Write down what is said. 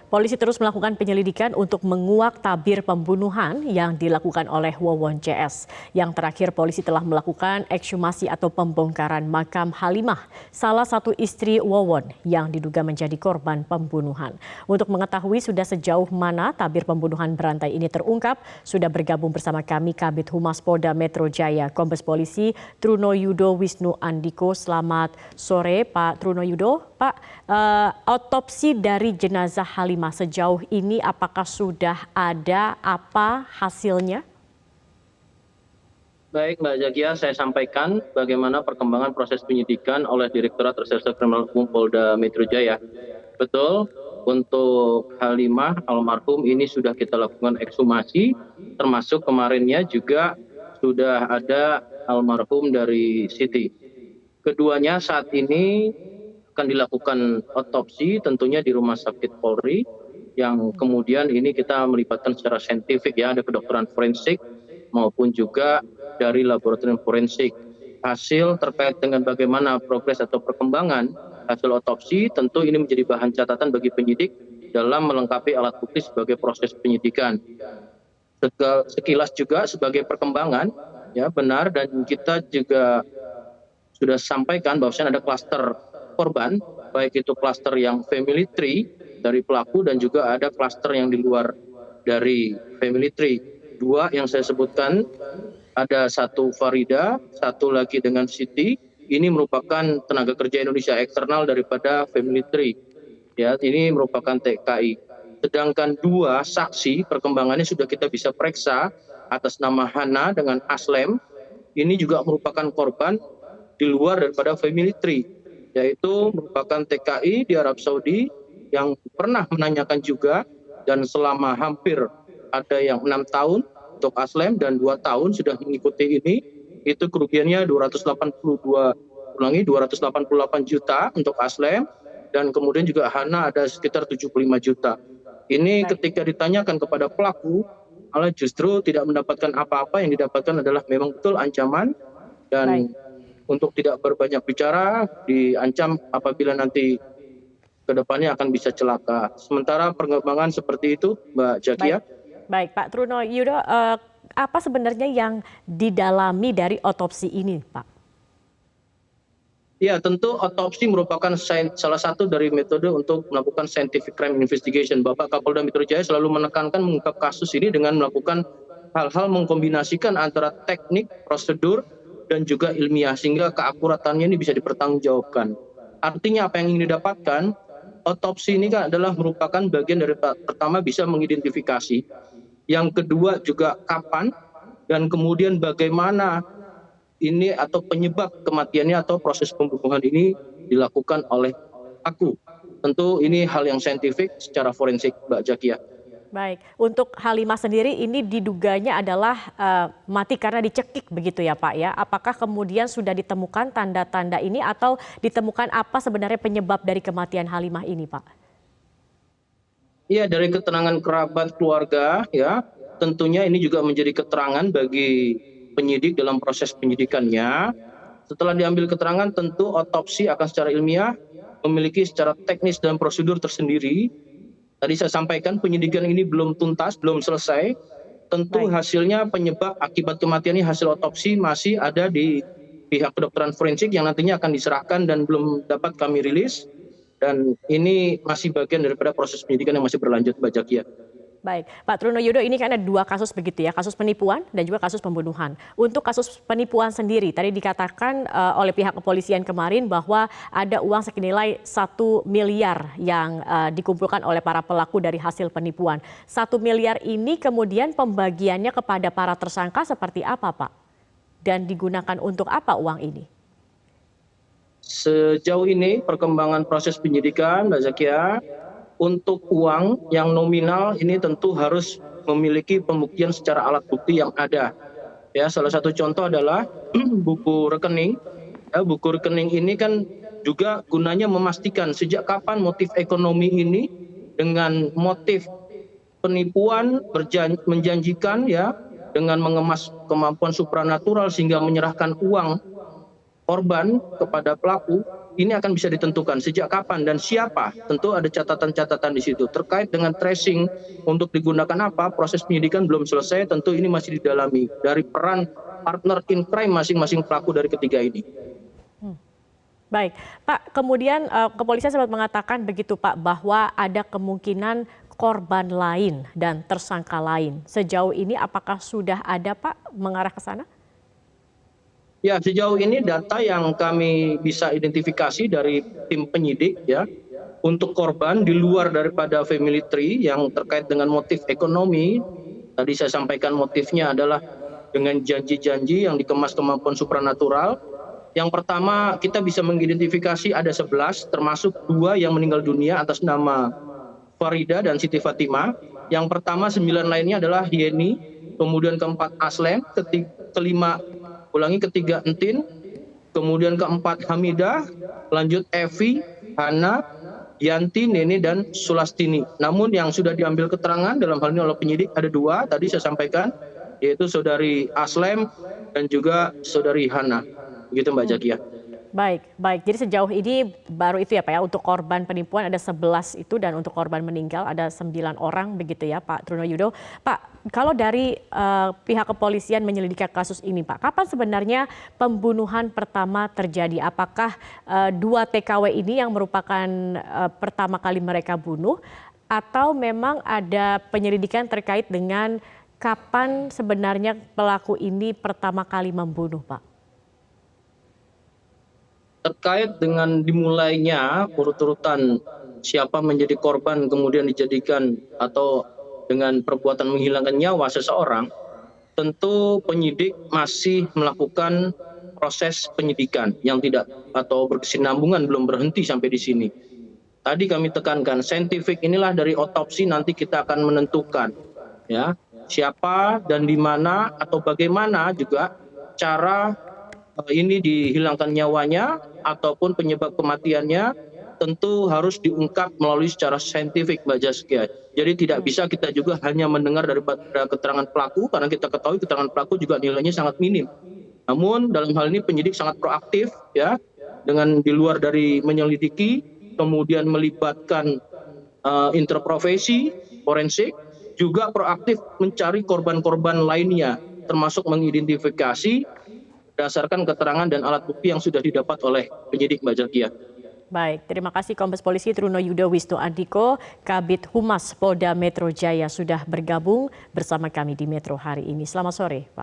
Polisi terus melakukan penyelidikan untuk menguak tabir pembunuhan yang dilakukan oleh Wawon CS. Yang terakhir, polisi telah melakukan ekshumasi atau pembongkaran makam Halimah, salah satu istri Wawon yang diduga menjadi korban pembunuhan. Untuk mengetahui sudah sejauh mana tabir pembunuhan berantai ini terungkap, sudah bergabung bersama kami Kabid Humas Polda Metro Jaya, Kombes Polisi Truno Yudo Wisnu Andiko. Selamat sore, Pak Truno Yudo. Pak, otopsi dari jenazah Halimah sejauh ini apakah sudah ada apa hasilnya? Baik Mbak Zakia, saya sampaikan bagaimana perkembangan proses penyidikan oleh Direktorat Reserse Kriminal Umum Polda Metro Jaya. Betul, untuk Halimah almarhum ini sudah kita lakukan ekshumasi, termasuk kemarinnya juga sudah ada almarhum dari Siti. Keduanya saat ini akan dilakukan otopsi tentunya di Rumah Sakit Polri, yang kemudian ini kita melibatkan secara saintifik ya, ada kedokteran forensik maupun juga dari laboratorium forensik. Hasil terkait dengan bagaimana progres atau perkembangan hasil otopsi tentu ini menjadi bahan catatan bagi penyidik dalam melengkapi alat bukti sebagai proses penyidikan. Sekilas juga sebagai perkembangan ya benar, dan kita juga sudah sampaikan bahwasanya ada klaster korban, baik itu klaster yang family tree dari pelaku dan juga ada klaster yang di luar dari family tree. Dua yang saya sebutkan, ada satu Farida, satu lagi dengan Siti. Ini merupakan tenaga kerja Indonesia eksternal daripada family tree. Ya, ini merupakan TKI. Sedangkan dua saksi perkembangannya sudah kita bisa periksa atas nama Hana dengan Aslem. Ini juga merupakan korban di luar daripada family tree, yaitu merupakan TKI di Arab Saudi yang pernah menanyakan juga, dan selama hampir ada yang 6 tahun untuk Aslem dan 2 tahun sudah mengikuti ini, itu kerugiannya 288 juta untuk Aslem, dan kemudian juga Hana ada sekitar 75 juta. Ini ketika ditanyakan kepada pelaku, malah justru tidak mendapatkan apa-apa, yang didapatkan adalah memang betul ancaman, dan untuk tidak berbanyak bicara, diancam apabila nanti ke depannya akan bisa celaka. Sementara perkembangan seperti itu, Mbak Zakia. Baik, Pak Truno Yudo, apa sebenarnya yang didalami dari otopsi ini, Pak? Ya, tentu otopsi merupakan salah satu dari metode untuk melakukan scientific crime investigation. Bapak Kapolda Metro Jaya selalu menekankan mengungkap kasus ini dengan melakukan hal-hal mengkombinasikan antara teknik, prosedur, dan juga ilmiah, sehingga keakuratannya ini bisa dipertanggungjawabkan. Artinya apa yang ingin didapatkan, otopsi ini kan adalah merupakan bagian dari pertama bisa mengidentifikasi, yang kedua juga kapan, dan kemudian bagaimana ini atau penyebab kematiannya atau proses pembunuhan ini dilakukan oleh aku. Tentu ini hal yang saintifik secara forensik, Mbak Zakia. Baik, untuk Halimah sendiri ini diduganya adalah mati karena dicekik begitu ya Pak ya. Apakah kemudian sudah ditemukan tanda-tanda ini atau ditemukan apa sebenarnya penyebab dari kematian Halimah ini Pak? Iya, dari keterangan kerabat keluarga ya, tentunya ini juga menjadi keterangan bagi penyidik dalam proses penyidikannya. Setelah diambil keterangan, tentu otopsi akan secara ilmiah memiliki secara teknis dan prosedur tersendiri. Tadi saya sampaikan penyidikan ini belum tuntas, belum selesai. Tentu hasilnya penyebab akibat kematian ini hasil otopsi masih ada di pihak kedokteran forensik yang nantinya akan diserahkan dan belum dapat kami rilis. Dan ini masih bagian daripada proses penyidikan yang masih berlanjut, Mbak Zakia. Baik, Pak Truno Yudo, ini kan ada dua kasus begitu ya, kasus penipuan dan juga kasus pembunuhan. Untuk kasus penipuan sendiri, tadi dikatakan oleh pihak kepolisian kemarin bahwa ada uang senilai 1 miliar yang dikumpulkan oleh para pelaku dari hasil penipuan. 1 miliar ini kemudian pembagiannya kepada para tersangka seperti apa Pak? Dan digunakan untuk apa uang ini? Sejauh ini perkembangan proses penyidikan, Mbak Zakia, untuk uang yang nominal ini tentu harus memiliki pembuktian secara alat bukti yang ada. Ya, salah satu contoh adalah buku rekening. Ya, buku rekening ini kan juga gunanya memastikan sejak kapan motif ekonomi ini dengan motif penipuan menjanjikan ya, dengan mengemas kemampuan supranatural sehingga menyerahkan uang korban kepada pelaku, ini akan bisa ditentukan sejak kapan dan siapa. Tentu ada catatan-catatan di situ. Terkait dengan tracing untuk digunakan apa, proses penyidikan belum selesai, tentu ini masih didalami dari peran partner in crime masing-masing pelaku dari ketiga ini. Baik, Pak, kemudian kepolisian sempat mengatakan begitu Pak, bahwa ada kemungkinan korban lain dan tersangka lain. Sejauh ini apakah sudah ada Pak mengarah ke sana? Ya, sejauh ini data yang kami bisa identifikasi dari tim penyidik ya, untuk korban di luar daripada family tree yang terkait dengan motif ekonomi, tadi saya sampaikan motifnya adalah dengan janji-janji yang dikemas kemampuan supranatural. Yang pertama kita bisa mengidentifikasi ada 11, termasuk 2 yang meninggal dunia atas nama Farida dan Siti Fatimah. Yang pertama 9 lainnya adalah Yeni, kemudian keempat Aslem, ketiga Entin, kemudian keempat Hamidah, lanjut Evi, Hana, Yanti, Nene, dan Sulastini. Namun yang sudah diambil keterangan dalam hal ini oleh penyidik ada 2, tadi saya sampaikan, yaitu saudari Aslem dan juga saudari Hana. Begitu Mbak Zakia. Baik, baik. Jadi sejauh ini baru itu ya Pak ya, untuk korban penipuan ada 11 itu dan untuk korban meninggal ada 9 orang begitu ya Pak Trunoyudo. Pak, kalau dari pihak kepolisian menyelidiki kasus ini Pak, kapan sebenarnya pembunuhan pertama terjadi? Apakah 2 TKW ini yang merupakan pertama kali mereka bunuh atau memang ada penyelidikan terkait dengan kapan sebenarnya pelaku ini pertama kali membunuh Pak? Terkait dengan dimulainya urut-urutan siapa menjadi korban kemudian dijadikan atau dengan perbuatan menghilangkan nyawa seseorang, tentu penyidik masih melakukan proses penyidikan yang tidak atau berkesinambungan, belum berhenti sampai di sini. Tadi kami tekankan, saintifik inilah dari otopsi nanti kita akan menentukan ya siapa dan di mana atau bagaimana juga cara ini dihilangkan nyawanya ataupun penyebab kematiannya tentu harus diungkap melalui secara saintifik Mbak Zaskia. Jadi tidak bisa kita juga hanya mendengar daripada keterangan pelaku karena kita ketahui keterangan pelaku juga nilainya sangat minim. Namun dalam hal ini penyidik sangat proaktif ya dengan di luar dari menyelidiki kemudian melibatkan interprofesi forensik juga proaktif mencari korban-korban lainnya termasuk mengidentifikasi berdasarkan keterangan dan alat bukti yang sudah didapat oleh penyidik Mbak Zakia. Baik, terima kasih Kombes Polisi Trunoyudo Wisnu Andiko, Kabid Humas Polda Metro Jaya sudah bergabung bersama kami di Metro hari ini. Selamat sore, Pak.